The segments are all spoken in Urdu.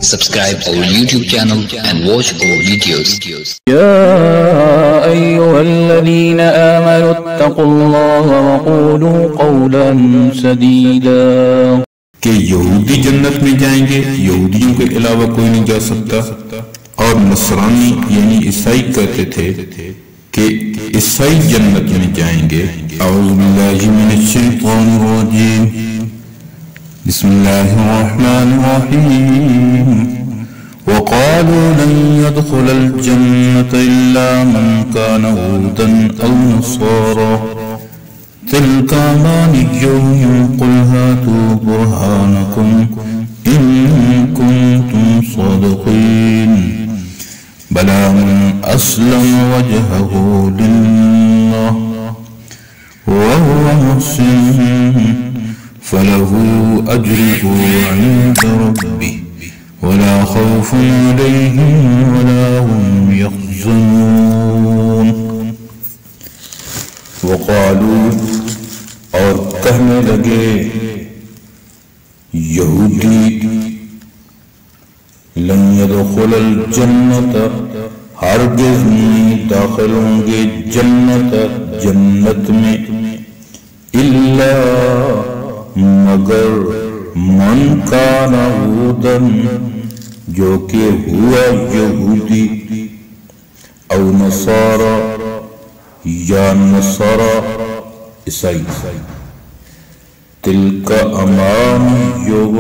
subscribe our YouTube channel and watch our videos. يا أيها الذين آمنوا اتقوا الله وقولوا قولا سديدا کہ یہودی جنت میں جائیں گے، یہودیوں کے علاوہ کوئی نہیں جا سکتا، اور نصرانی یعنی عیسائی کہتے تھے کہ عیسائی جنت میں جائیں گے۔ اعوذ باللہ من الشیطان الرجیم، بسم اللہ الرحمن الرحیم۔ وقالوا لن يدخل الجنة إلا من كان هودا أو نصارى تلك أمانيهم قل هاتوا برهانكم إن كنتم صادقين بلى من أسلم وجهه لله وهو محسن فله أجره عند ربه ولا خوف عليهم ولا هم يحزنون۔ وقالوا، اور کہنے لگے یہودی، لن يدخل الجنت، ہرگز نہیں داخل ہوں گے جنت میں، الا مگر من کان ہودن، جو کہ ہوا یہودی، او نصارا یا نصارا عیسائی، تلک امانیہم،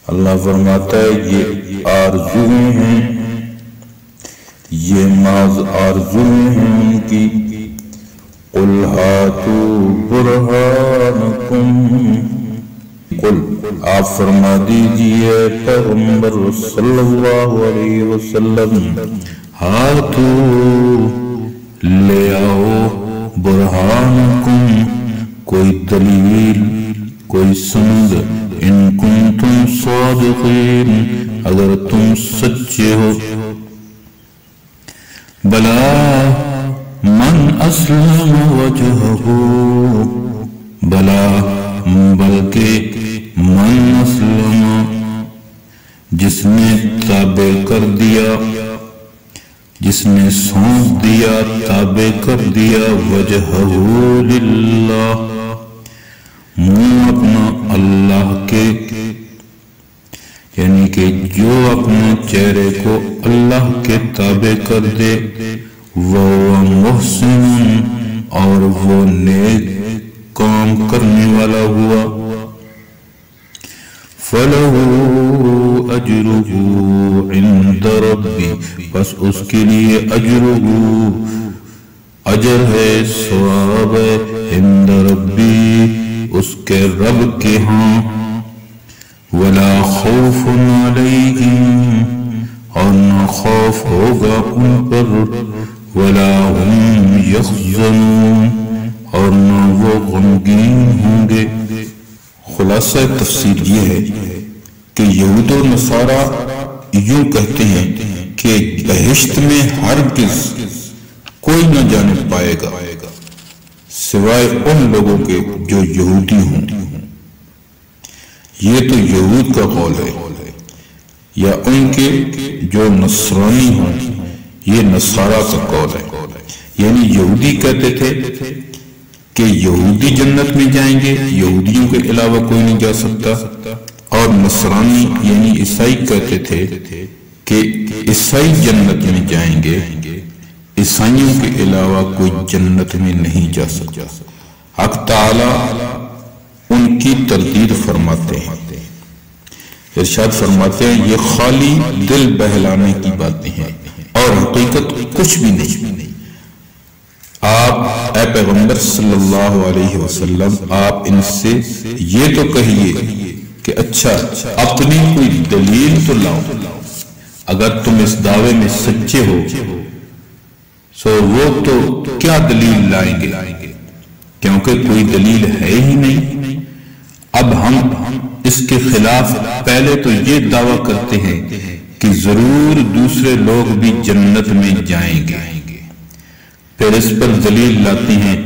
اللہ فرماتا ہے یہ آرزویں ہیں، یہ محض آرزویں ہیں ان کی۔ قل ہاتوا برہانکم، قل آپ فرما دیجئے پیغمبر صلی اللہ علیہ وسلم، ہاتوا لے آؤ، برہانکم کوئی دلیل، کوئی سند، ان کنتم صادقین اگر تم سچے ہو۔ بلا من اسلم وجہہ، بلا بلکہ من اسلم جس نے تابع کر دیا، جس نے سونپ دیا، تابع کر دیا، وجہہ للہ، منہ اپنا اللہ کے، یعنی کہ جو اپنے چہرے کو اللہ کے تابع کر دے، وہ محسن، اور وہ نیک کام کرنے والا ہوا، فَلَهُ أَجْرُهُ عِنْدَ رَبِّهِ، بس اس کے لیے اجر ہے، ثواب ہے، عند ربی، اس کے رب کے ہاں، وَلَا خَوْفٌ عَلَيْهِمْ، اور نہ خوف ہوگا ان پر، وَلَا هُمْ يَحْزَنُونَ، اور نہ وہ غمگین ہوں گے۔ خلاصہ تفسیر یہ ہے کہ یہود و نصارہ یوں کہتے ہیں کہ بہشت میں ہرگز کوئی نہ جانے پائے گا سوائے ان لوگوں کے جو یہودی ہوں۔ یہ تو یہود کا قول ہے، یا ان کے جو نصرانی ہوں، یہ نصارہ کا قول ہے۔ یعنی یہودی کہتے تھے کہ یہودی جنت میں جائیں گے، یہودیوں کے علاوہ کوئی نہیں جا سکتا، اور نصرانی یعنی عیسائی کہتے تھے کہ عیسائی جنت میں جائیں گے، عیسائیوں کے علاوہ کوئی جنت میں نہیں جا سکتا۔ حق تعالی ان کی تردید فرماتے ہیں، ارشاد فرماتے ہیں یہ خالی دل بہلانے کی باتیں ہیں اور حقیقت کچھ بھی نہیں۔ آپ اے پیغمبر صلی اللہ علیہ وسلم، آپ ان سے یہ تو کہیے کہ اچھا اپنی کوئی دلیل تو لاؤ، اگر تم اس دعوے میں سچے ہو سو وہ تو کیا دلیل لائیں گے، کیونکہ کوئی دلیل ہے ہی نہیں۔ اب ہم اس کے خلاف پہلے تو یہ دعویٰ کرتے ہیں کہ ضرور دوسرے لوگ بھی جنت میں جائیں گے، پھر اس پر دلیل لاتی ہیں۔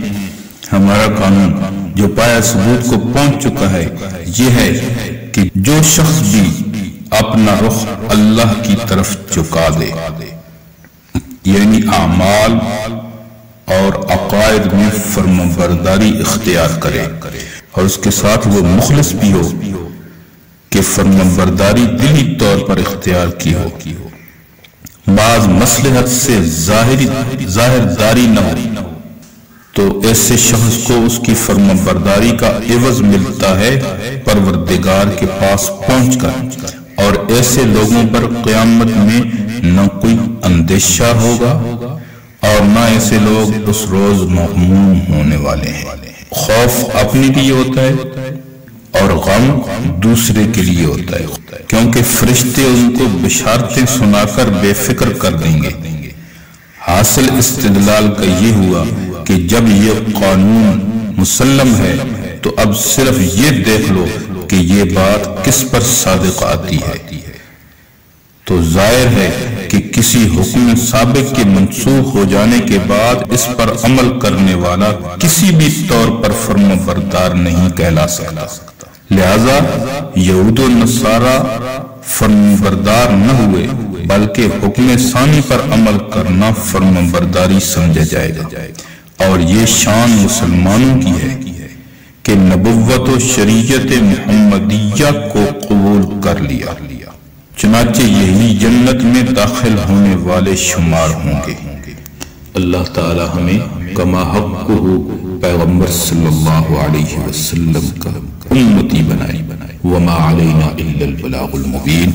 ہمارا قانون جو پایا ثبوت کو پہنچ چکا ہے یہ ہے کہ جو شخص بھی اپنا رخ اللہ کی طرف جھکا دے، یعنی اعمال اور عقائد میں فرمانبرداری اختیار کرے، اور اس کے ساتھ وہ مخلص بھی ہو کہ فرمانبرداری دلی طور پر اختیار کی ہو، بعض مصلحت سے ظاہر داری نہ ہو، تو ایسے شخص کو اس کی فرمانبرداری کا عوض ملتا ہے پروردگار کے پاس پہنچ کر، اور ایسے لوگوں پر قیامت میں نہ کوئی اندیشہ ہوگا اور نہ ایسے لوگ اس روز مغموم ہونے والے ہیں۔ خوف اپنے لیے ہوتا ہے اور غم دوسرے کے لیے ہوتا ہے، کیونکہ فرشتے ان کو بشارتیں سنا کر بے فکر کر دیں گے۔ حاصل استدلال کا یہ ہوا کہ جب یہ قانون مسلم ہے تو اب صرف یہ دیکھ لو کہ یہ بات کس پر صادق آتی ہے، تو ظاہر ہے کہ کسی حکم سابق کے منسوخ ہو جانے کے بعد اس پر عمل کرنے والا کسی بھی طور پر فرمانبردار نہیں کہلا سکتا، لہذا یہود و نصارہ فرمانبردار نہ ہوئے، بلکہ حکم ثانی پر عمل کرنا فرمانبرداری سمجھا جائے گا، اور یہ شان مسلمانوں کی ہے کہ نبوت و شریعت محمدیہ کو قبول کر لیا، چنانچہ یہی جنت میں داخل ہونے والے شمار ہوں گے۔ اللہ تعالی ہمیں کما حقہ پیغمبر صلی اللہ علیہ وسلم کا امتی بنائے، وما علینا الا البلاغ المبین۔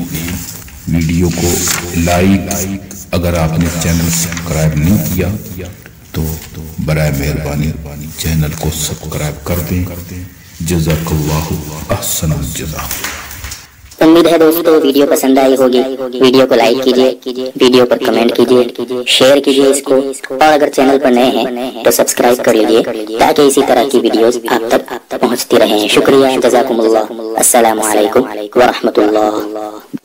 ویڈیو کو لائک، اگر آپ نے چینل سبسکرائب نہیں کیا تو برائے مہربانی چینل کو سبسکرائب کر دیں۔ جزاک اللہ احسن الجزا۔ امید ہے دوستو ویڈیو پسند آئی ہوگی، ویڈیو کو لائک کیجئے، ویڈیو پر کمنٹ کیجئے، شیئر کیجئے اس کو، اور اگر چینل پر نئے ہیں تو سبسکرائب کر لیجئے تاکہ اسی طرح کی ویڈیوز آپ تک پہنچتی رہیں۔ شکریہ، جزاکم اللہ، السلام علیکم ورحمۃ اللہ۔